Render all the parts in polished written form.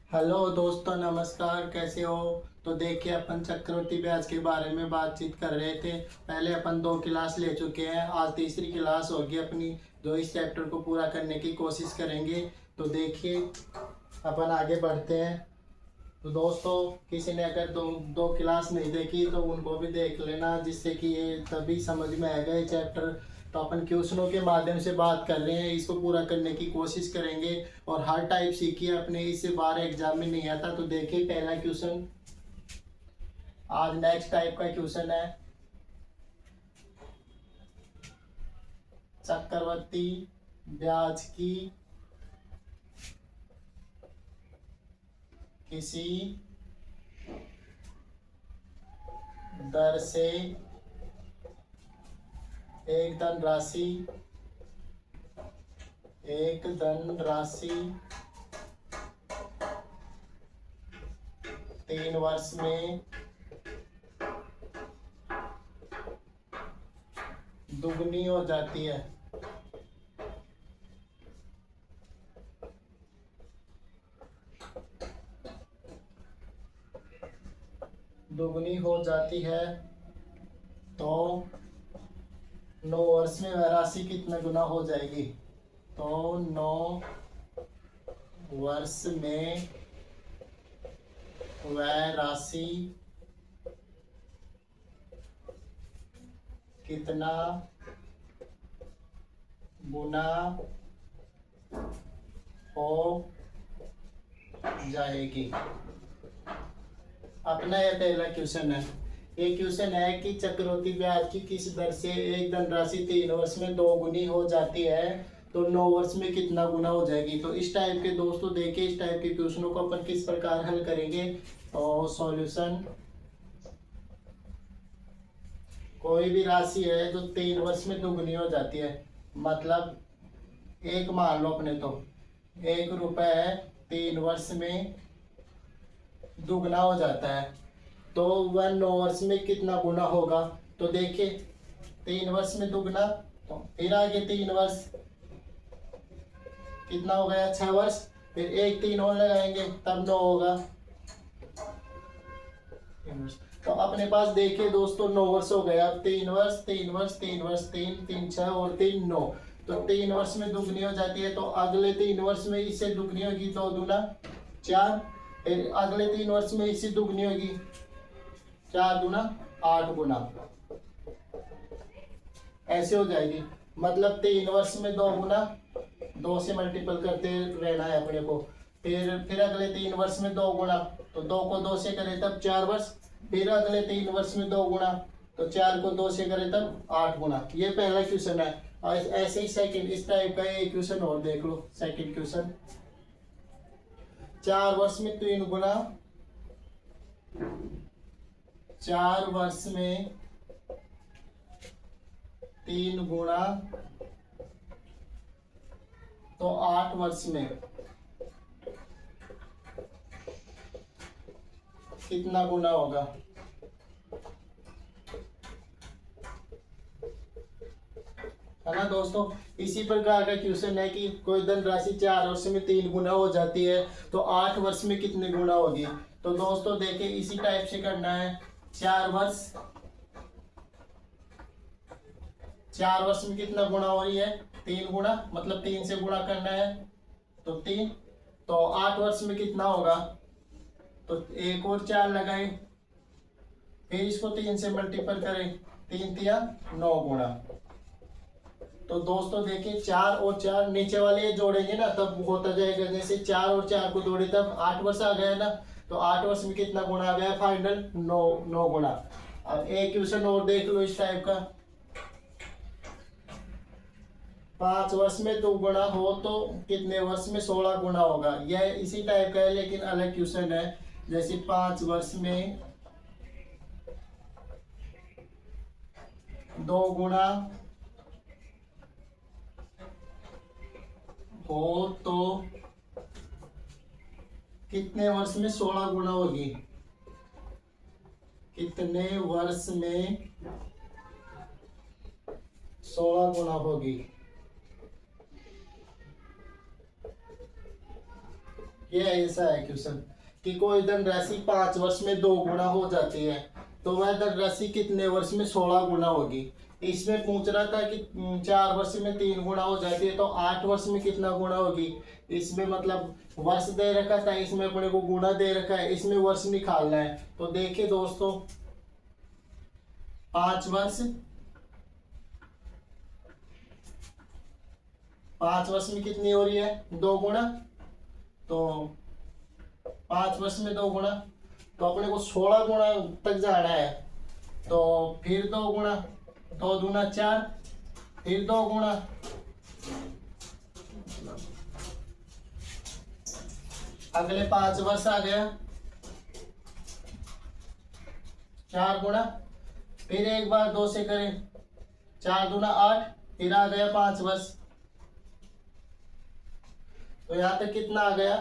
Hello दोस्तों, नमस्कार। कैसे हो? तो देखिए, अपन चक्रवृद्धि ब्याज के बारे में बातचीत कर रहे थे। पहले अपन 2 क्लास ले चुके हैं, आज तीसरी क्लास होगी अपनी, जो इस चैप्टर को पूरा करने की कोशिश करेंगे। तो देखिए, अपन आगे बढ़ते हैं। तो दोस्तों, किसी ने अगर दो दो क्लास नहीं देखी तो उनको भी देख लेना, जिससे कि ये तभी समझ में आएगा ये चैप्टर। तो अपन क्वेश्चनों के माध्यम से बात कर रहे हैं, इसको पूरा करने की कोशिश करेंगे। और हर टाइप सीखिए अपने, इससे बाहर एग्जाम में नहीं आता। तो देखिए, पहला क्वेश्चन आज नेक्स्ट टाइप का क्वेश्चन है। चक्रवर्ती ब्याज की किसी दर से एक धनराशि 3 वर्ष में दुगनी हो जाती है। दुगनी हो जाती है तो 9 वर्ष में वह राशि कितना गुना हो जाएगी? तो 9 वर्ष में वह राशि कितना गुना हो जाएगी? अपना यह पहला क्वेश्चन है। ये क्वेश्चन है कि चक्रवृद्धि ब्याज की किस दर से एक धनराशि 3 वर्ष में 2 गुनी हो जाती है, तो 9 वर्ष में कितना गुना हो जाएगी? तो इस टाइप के दोस्तों देखिए, इस टाइप के क्वेश्चनों को अपन किस प्रकार हल करेंगे। तो सॉल्यूशन, कोई भी राशि है जो 3 वर्ष में दुगनी हो जाती है, मतलब एक मान लो अपने, तो 1 रुपए 3 वर्ष में दुगना हो जाता है, तो वह 9 वर्ष में कितना गुना होगा? तो देखिए, 3 वर्ष में दुगना, तो फिर आगे 3 वर्ष कितना हो गया? 6 वर्ष। फिर एक 3 और लगाएंगे तब 9 होगा। तो अपने पास देखिए दोस्तों, 9 वर्ष हो गया। अब 3 वर्ष 3 वर्ष 3 वर्ष 3 3 6 और 3 9, तो 3 वर्ष में दुगनी हो जाती है। तो अगले 3 वर्ष में इससे दुगनी होगी, 2 दूना 4। फिर अगले 3 वर्ष में इससे दुगनी होगी, 4 दूना 8 गुना, ऐसे हो जाएगी। मतलब 3 वर्ष में 2 गुना, 2 से मल्टीपल करते रहना है अपने को। फिर अगले 3 वर्ष में 2 गुना, तो 2 को 2 से करें तब 4 वर्ष। फिर अगले 3 वर्ष में 2 गुना, तो 4 को 2 से करें तब 8 गुना। ये पहला क्वेश्चन है। और ऐसे ही सेकंड, इस टाइप का एक क्वेश्चन और देख लो। सेकंड क्वेश्चन, 4 वर्ष में 3 गुना, 4 वर्ष में 3 गुना, तो 8 वर्ष में कितना गुना होगा? है ना दोस्तों। इसी प्रकार का क्वेश्चन है कि कोई धनराशि 4 वर्ष में 3 गुना हो जाती है, तो 8 वर्ष में कितने गुना होगी? तो दोस्तों देखिए, इसी टाइप से करना है। 4 वर्ष, 4 वर्ष में कितना गुना हो रही है? 3 गुना, मतलब 3 से गुणा करना है, तो 3। तो 8 वर्ष में कितना होगा? तो एक और 4 लगाएं, फिर इसको 3 से मल्टीपल करें, 3 3 9 गुना। तो दोस्तों देखिए, 4 और 4 नीचे वाले ये जोड़ेंगे ना, तब होता जाएगा। जैसे 4 और 4 को जोड़े तब 8 वर्ष आ गया ना, तो 8 वर्ष में कितना गुना आ गया? फाइनल 9 गुना। अब एक क्वेश्चन और देख लो इस टाइप का। 5 वर्ष में 2 गुना हो तो कितने वर्ष में 16 गुना होगा? यह इसी टाइप का है, लेकिन अलग क्वेश्चन है। जैसे 5 वर्ष में 2 गुना हो तो कितने वर्ष में 16 गुना होगी? कितने वर्ष में 16 गुना होगी? ये ऐसा है क्वेश्चन कि कोई धनराशि 5 वर्ष में 2 गुना हो जाती है, तो वह धनराशि कितने वर्ष में 16 गुना होगी। इसमें पूछ रहा था कि 4 वर्ष में 3 गुना हो जाती है, तो 8 वर्ष में कितना गुना होगी। इसमें मतलब वर्ष दे रखा था, इसमें अपने को गुना दे रखा है, इसमें वर्ष निकालना है। तो देखिए दोस्तों, 5 वर्ष, 5 वर्ष में कितनी हो रही है 2 गुना, तो 5 वर्ष में 2 गुना, तो अपने को 16 गुना तक जाना है। तो फिर 2 गुना, 2 दूना 4, फिर 2 गुना, अगले 5 वर्ष आ गया 4 गुना, फिर एक बार 2 से करें, 4 दूना 8, फिर आ गया 5 वर्ष। तो यहां तक कितना आ गया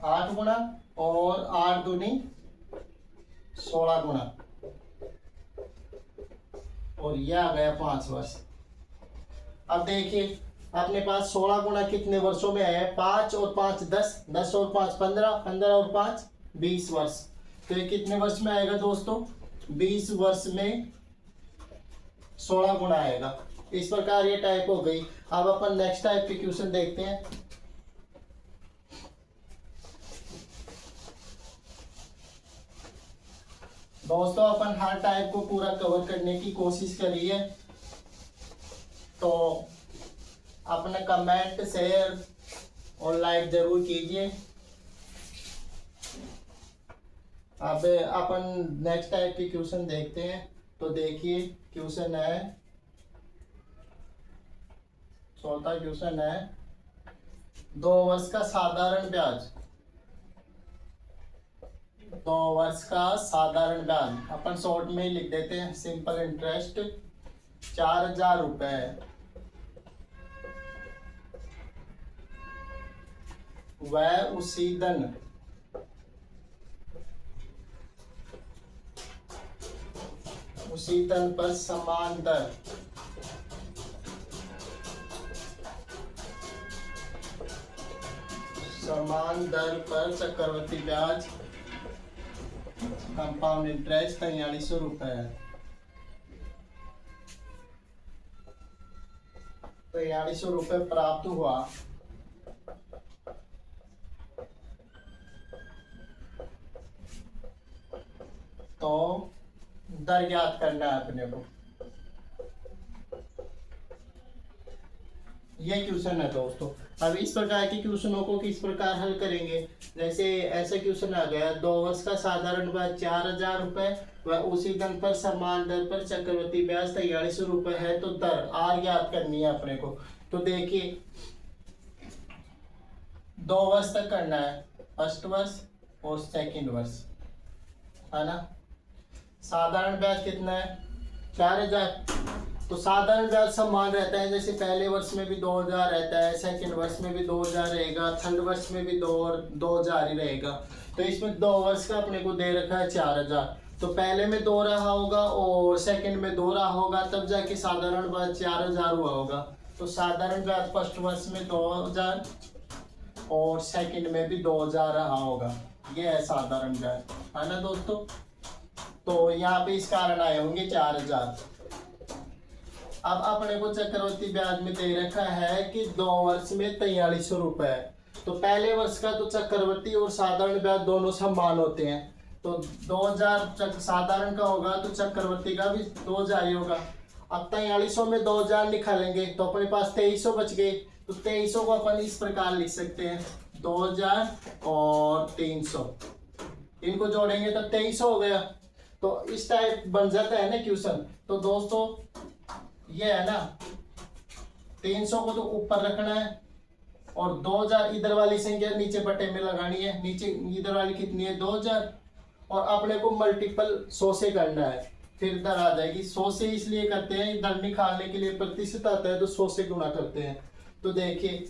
8 गुना, और 8 दूनी 16 गुना, और यह आ गया 5 वर्ष। अब देखिए अपने पास 16 गुना कितने वर्षों में है, 5 और 5 10, 10 और 5 15, 15 और 5 20 वर्ष। तो ये कितने वर्ष में आएगा दोस्तों, 20 वर्ष में 16 गुना आएगा। इस प्रकार ये टाइप हो गई। अब अपन नेक्स्ट टाइप के क्वेश्चन देखते हैं। दोस्तों अपन हर टाइप को पूरा कवर करने की कोशिश करी है, तो अपने कमेंट शेयर और लाइक जरूर कीजिए। अब अपन नेक्स्ट टाइप के क्वेश्चन देखते हैं। तो देखिए क्वेश्चन है, चौथा क्वेश्चन है, 2 वर्ष का साधारण ब्याज, 2 वर्ष का साधारण ब्याज अपन शॉर्ट में ही लिख देते हैं, सिंपल इंटरेस्ट 4000 रुपए, वह उसी दिन पर समान दर पर चक्रवृद्धि ब्याज कंपाउंड इंटरेस्ट 4300 रुपए है। 4300 रुपए प्राप्त हुआ। तो दर ज्ञात करना है अपने को। ये क्वेश्चन है दोस्तों। अब इस प्रकार के क्वेश्चनों को किस प्रकार हल करेंगे, जैसे ऐसा क्वेश्चन आ गया, 2 वर्ष का साधारण ब्याज 4000 रुपए व उसी दिन पर समान दर पर चक्रवृद्धि ब्याज 4300 रुपए है, तो दर आर ज्ञात करनी है अपने को। तो देखिए 2 वर्ष तक करना है, फर्स्ट वर्ष और सेकंड वर्ष, है ना। साधारण ब्याज कितना है 4000, तो साधारण ब्याज समान रहता है, जैसे पहले वर्ष में भी 2000 रहता है, सेकंड वर्ष में भी 2000 रहेगा, थर्ड वर्ष में भी 2000 ही रहेगा। तो इसमें 2 वर्ष का अपने को दे रखा है 4000, तो पहले में 2 रहा होगा और सेकंड में 2 रहा होगा, तब जाके साधारण ब्याज 4000 हुआ होगा। तो साधारण ब्याज फर्स्ट वर्ष में 2000 और सेकंड में भी 2000 रहा होगा, ये है साधारण ब्याज, है ना दोस्तों। तो यहाँ पे इस कारण आए होंगे 4000। अब अपने को चक्रवृद्धि ब्याज में दे रखा है कि 2 वर्ष में 4300 रुपए, तो पहले वर्ष का तो चक्रवृद्धि और साधारण ब्याज दोनों समान होते हैं, तो 2000 साधारण का होगा तो चक्रवृद्धि का भी 2000 ही होगा। अब 4300 में 2000 निकालेंगे तो अपने पास 2300 बच गए, तो 2300 को अपन इस प्रकार लिख सकते हैं, 2000 और 300, इनको जोड़ेंगे तब 2300 हो गया। तो इस टाइप बन जाता है ना क्वेश्चन। तो दोस्तों ये है ना, 300 को तो ऊपर रखना है और 2000 इधर वाली संख्या नीचे बटे में लगानी है, नीचे इधर वाली कितनी है 2000, और अपने को मल्टीपल 100 से करना है, फिर दर आ जाएगी। 100 से इसलिए करते हैं, दर निकालने के लिए प्रतिशत आता है तो 100 से गुणा करते हैं। तो देखिए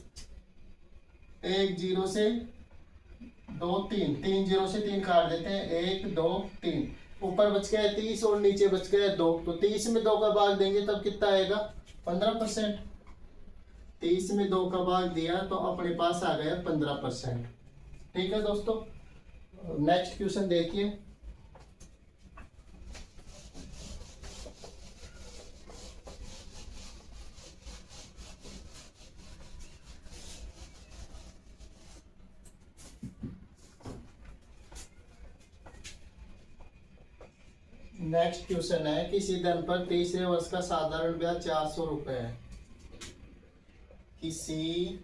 1 0 से 2 3, 3 0 से 3 काट देते हैं, 1 2 3, ऊपर बच गया 30 और नीचे बच गया 2, तो 30 में 2 का भाग देंगे तब कितना आएगा 15%। 30 में 2 का भाग दिया तो अपने पास आ गया 15%। ठीक है दोस्तों, नेक्स्ट क्वेश्चन देखिए। नेक्स्ट क्वेश्चन है, किसी धन पर तीसरे वर्ष का साधारण ब्याज 400 रुपए है। किसी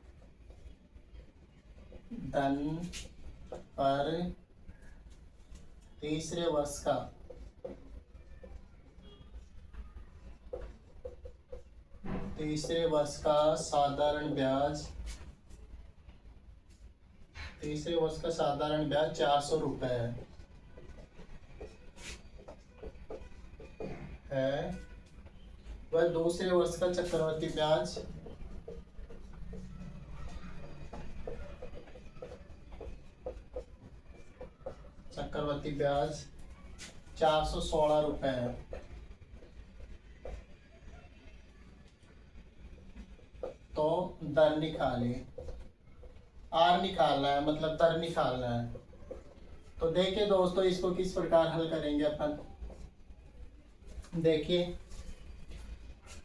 धन पर तीसरे वर्ष का साधारण ब्याज 400 रुपए है। वह दूसरे वर्ष का चक्रवृद्धि ब्याज 416 रुपए है। तो दर निकालिए, आर निकालना है, मतलब दर निकालना है। तो देखिए दोस्तों, इसको किस प्रकार हल करेंगे अपन। देखिए,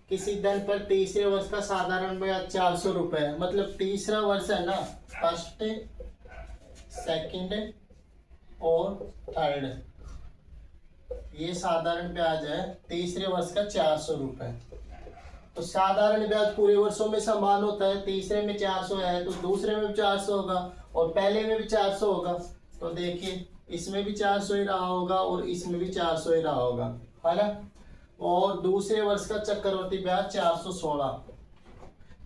किसी धन पर तीसरे वर्ष का साधारण ब्याज 400 रुपए है, मतलब तीसरा वर्ष है ना, फर्स्ट, सेकंड और थर्ड, ये साधारण ब्याज है तीसरे वर्ष का 400 रुपए। तो साधारण ब्याज पूरे वर्षों में समान होता है, तीसरे में 400 है तो दूसरे में भी 400 होगा और पहले में भी 400 होगा। तो देखिए, इसमें भी 400 ही रहा होगा और इसमें भी 400 ही रहा होगा, है ना। और दूसरे वर्ष का चक्रवृद्धि ब्याज 416,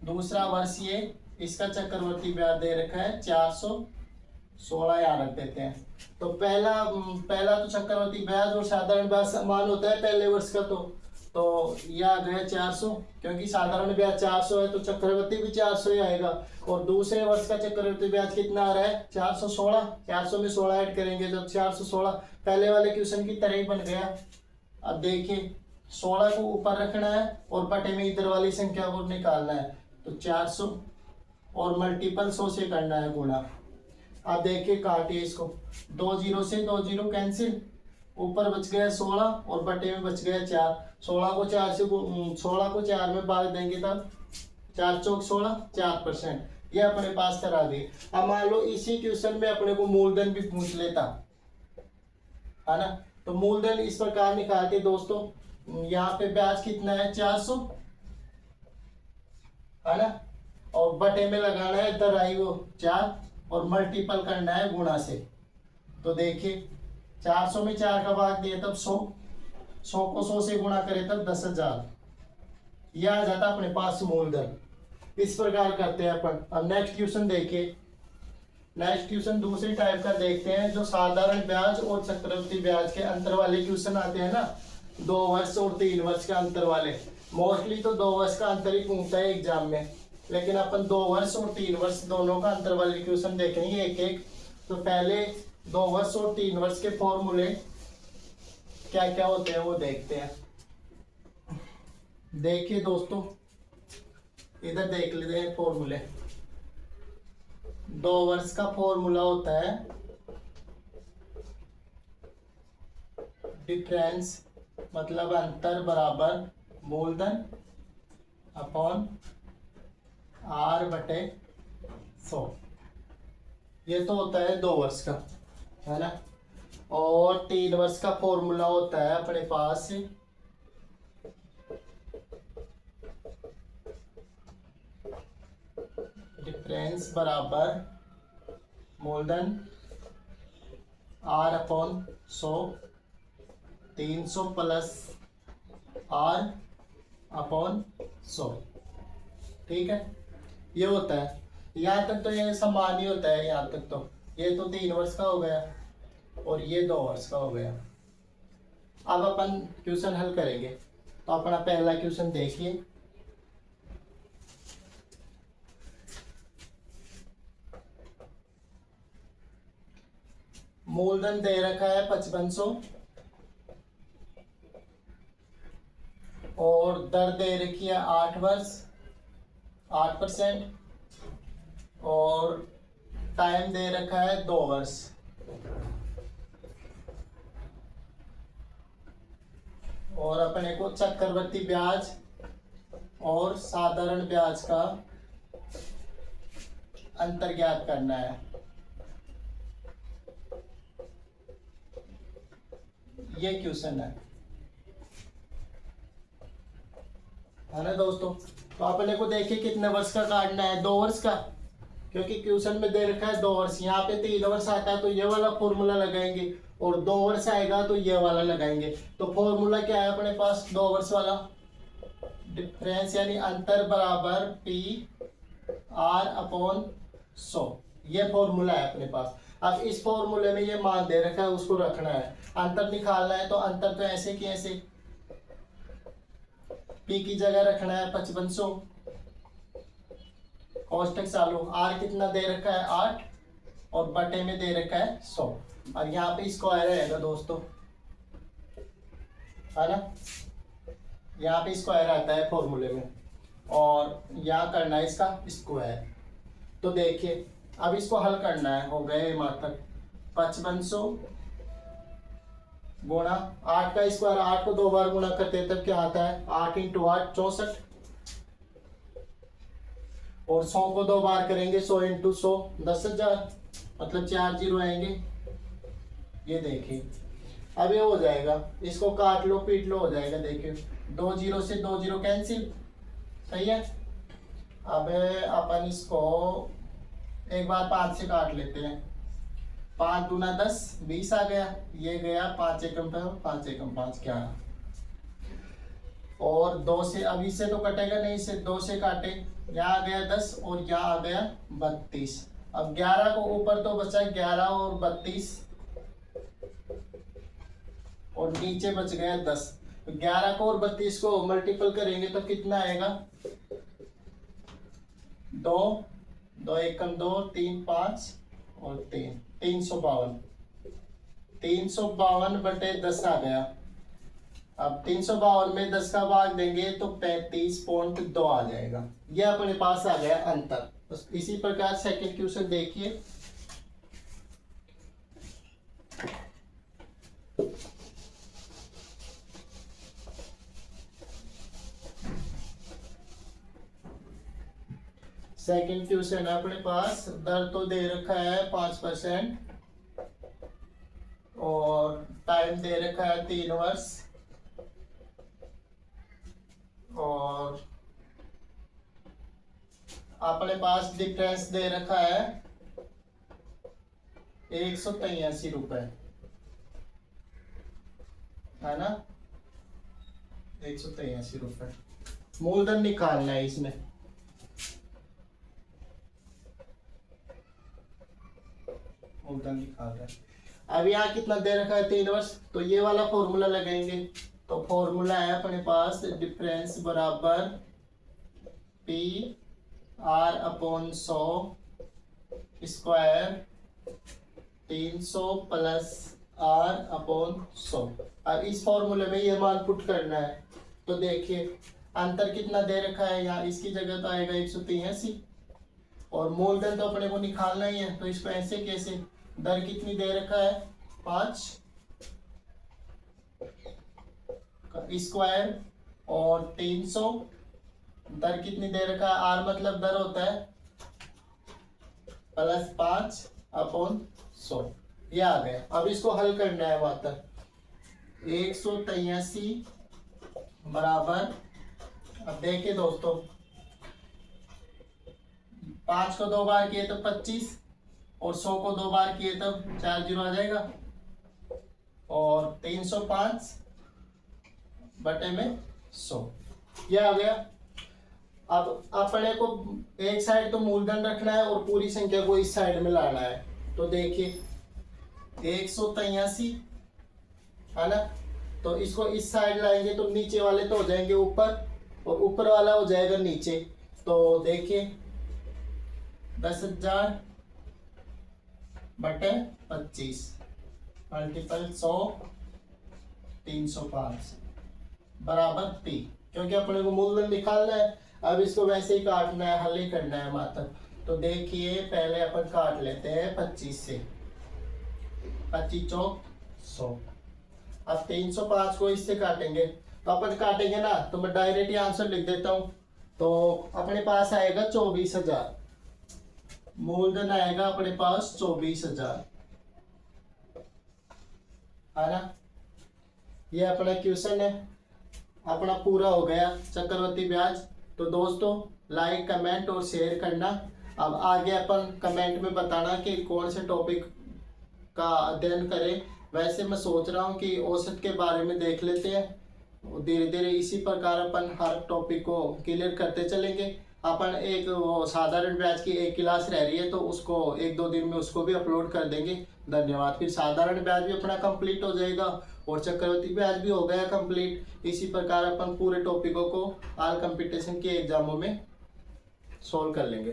दूसरा वर्ष ये, इसका चक्रवृद्धि ब्याज दे रखा है 416, यहाँ रख देते हैं। तो पहला तो चक्रवृद्धि ब्याज और साधारण ब्याज समान होता है पहले वर्ष का। तो यह आ गया 400, क्योंकि साधारण ब्याज 400 है तो चक्रवृद्धि भी 400 ही आएगा। और दूसरे वर्ष का चक्रवृद्धि ब्याज कितना आ रहा है, 416, 400 में 16 ऐड करेंगे तो 416 पहले वाले क्वेश्चन की तरह ही बन गया। अब देखिए, 16 को ऊपर रखना है और बटे में इधर वाली संख्या को निकालना है। तो 400 और मल्टीपल 100 से करना है गुणा। अब देखिए, काटिए इसको, 2 0 से 2 0 कैंसिल, ऊपर बच गया 16 और बटे में बच गया 4। 16 को 4 में भाग देंगे तब 4 चौक 16, 4%। ये अपने पास करा दिए। अब मान लो इसी क्वेश्चन में अपने को मूलधन भी पूछ लेता, है ना। तो मूलधन इस प्रकार निकालते दोस्तों, यहाँ पे ब्याज कितना है 400, है ना, और बटे में लगाना है इधर आई वो 4 और मल्टीपल करना है गुणा से। तो देखिए, 400 में 4 का भाग दिए तब 100, 100 को 100 से गुणा करें तब 10,000। यह आ जाता अपने पास मूलधन। इस प्रकार करते हैं अपन। अब नेक्स्ट क्वेश्चन देखिए। नेक्स्ट क्वेश्चन दूसरी टाइप का देखते हैं, जो साधारण ब्याज और चक्रवृद्धि ब्याज के अंतर वाले क्वेश्चन आते हैं ना, 2 वर्ष और 3 वर्ष का अंतर वाले। मोस्टली तो 2 वर्ष का अंतर ही पूछता है एग्जाम में, लेकिन अपन 2 वर्ष और 3 वर्ष दोनों का अंतर वाले क्वेश्चन देखेंगे एक एक। तो पहले 2 वर्ष और 3 वर्ष के फॉर्मूले क्या क्या होते हैं वो देखते हैं। देखिए दोस्तों, इधर देख लेते हैं फॉर्मूले। 2 वर्ष का फॉर्मूला होता है डिफरेंस, मतलब अंतर, बराबर मूलधन अपॉन R बटे 100। ये तो होता है 2 वर्ष का, है ना। और 3 वर्ष का फॉर्मूला होता है अपने पास डिफरेंस बराबर मूलधन R upon 100, 300 plus R upon 100। ठीक है, ये होता है। यहाँ तक तो ये समान ही होता है। यहाँ तक तो ये तो 3 वर्ष का हो गया और ये 2 वर्ष का हो गया। अब अपन क्वेश्चन हल करेंगे। तो अपना पहला क्वेश्चन देखिए। मूलधन दे रखा है 5500 और दर दे रखी है 8 वर्ष। 8%, और टाइम दे रखा है 2 वर्ष। और अपने को चक्रवृद्धि ब्याज और साधारण ब्याज का अंतर ज्ञात करना है। ये क्वेश्चन है ना दोस्तों। तो अपने को देखिए कितने वर्ष का काटना है, 2 वर्ष का, क्योंकि क्वेश्चन में दे रखा है 2 वर्ष। यहाँ पे 3 वर्ष आता है तो ये वाला फॉर्मूला लगाएंगे, और 2 वर्ष आएगा तो ये वाला लगाएंगे। तो फॉर्मूला क्या है अपने पास, 2 वर्ष वाला, डिफरेंस यानी अंतर बराबर पी आर अपॉन 100। ये फॉर्मूला है अपने पास। अब इस फॉर्मूले में ये मान दे रखा है, उसको रखना है। अंतर निकालना है तो अंतर तो ऐसे की ऐसे, पी की जगह रखना है 5500, कोष्टक चालू। आर कितना दे रखा है 8, और बटे में दे रखा है 100, और यहाँ पे स्क्वायर रहेगा दोस्तों, है ना। यहाँ पे स्क्वायर आता है फॉर्मूले में, और यहाँ करना है इसका स्क्वायर। तो देखिए अब इसको हल करना है, हो गए मात्र 5500 गुणा 8 का स्क्वायर, 8 को 2 बार गुणा करते हैं तब क्या आता है, 8 × 8 64, और 100 को 2 बार करेंगे, 100 × 100 10,000, मतलब 4 जीरो आएंगे। ये देखिए अब ये हो जाएगा, इसको काट लो पीट लो, हो जाएगा। देखिए 2 जीरो से 2 जीरो कैंसिल, सही है। अब अपन इसको एक बार 5 से काट लेते हैं, 5 दूना 10, 20 आ गया, ये गया 5 एकम 5 एकम 5 11, और 2 से, अब इससे तो कटेगा नहीं, इससे 2 से काटे, यहाँ आ गया 10 और यहाँ आ गया 32। अब 11 को ऊपर तो बचा 11 और 32, और नीचे बच गया 10। 11 को और 32 को मल्टीपल करेंगे तो कितना आएगा, 2 2 एकम 2 3 5 और 3 352, 352 बटे 10 आ गया। अब 352 में 10 का भाग देंगे तो 35.2 आ जाएगा। ये अपने पास आ गया अंतर। बस इसी प्रकार सेकंड क्वेश्चन देखिए। सेकंड क्वेश्चन है अपने पास, दर तो दे रखा है 5%, और टाइम दे रखा है 3 वर्ष, और अपने पास डिफरेंस दे रखा है 183 रुपए, है ना, 183 रुपए। मूलधन निकालना है इसमें। मूलधन निकाल रहे हैं। अब यहाँ कितना दे रखा है 3 वर्ष, तो ये वाला फॉर्मूला लगाएंगे। तो फॉर्मूला है अपने पास, डिफरेंस बराबर P R upon 100 square 300 plus R upon 100। अब इस फॉर्मूले में ये मान पुट करना है। तो देखिए अंतर कितना दे रखा है, यहाँ इसकी जगह तो आएगा 183, और मूलधन तो अपने को निकालना ही है। तो इसको ऐसे कैसे, दर कितनी दे रखा है 5 स्क्वायर और 300, दर कितनी दे रखा है, आर मतलब दर होता है, प्लस 5 अपॉन 100। ये आ गया। अब इसको हल करना है मात्र 183 बराबर, अब देखिए दोस्तों 5 को 2 बार किए तो 25, और 100 को 2 बार किए तब 4 जीरो आ जाएगा, और 305 बटे में 100, ये आ गया। अब अपने को एक साइड तो मूलधन रखना है और पूरी संख्या को इस साइड में लाना है। तो देखिए 183 है ना, तो इसको इस साइड लाएंगे तो नीचे वाले तो हो जाएंगे ऊपर, और ऊपर वाला हो जाएगा नीचे। तो देखिए 10,000 बटे 25 मल्टीपल 100 305 बराबर पी, क्योंकि अपने को मूलधन निकालना है। अब इसको वैसे ही काटना है, हल ही करना है मात्र। तो देखिए पहले अपन काट लेते हैं 25 से, 25 चौक 100। अब 305 को इससे काटेंगे, तो अपन काटेंगे ना, तो मैं डायरेक्ट ही आंसर लिख देता हूँ। तो अपने पास आएगा 24,000, मूलधन आएगा अपने पास 24,000, है ना। ये अपना क्वेश्चन है अपना पूरा हो गया, चक्रवृद्धि ब्याज। तो दोस्तों लाइक कमेंट और शेयर करना। अब आगे अपन कमेंट में बताना कि कौन से टॉपिक का अध्ययन करें। वैसे मैं सोच रहा हूँ कि औसत के बारे में देख लेते हैं, धीरे धीरे इसी प्रकार अपन हर टॉपिक को क्लियर करते चलेंगे। अपन एक वो साधारण ब्याज की एक क्लास रह रही है, तो उसको 1-2 दिन में उसको भी अपलोड कर देंगे। धन्यवाद। फिर साधारण ब्याज भी अपना कंप्लीट हो जाएगा और चक्रवृद्धि ब्याज भी हो गया कंप्लीट। इसी प्रकार अपन पूरे टॉपिकों को ऑल कंपटीशन के एग्जामों में सॉल्व कर लेंगे।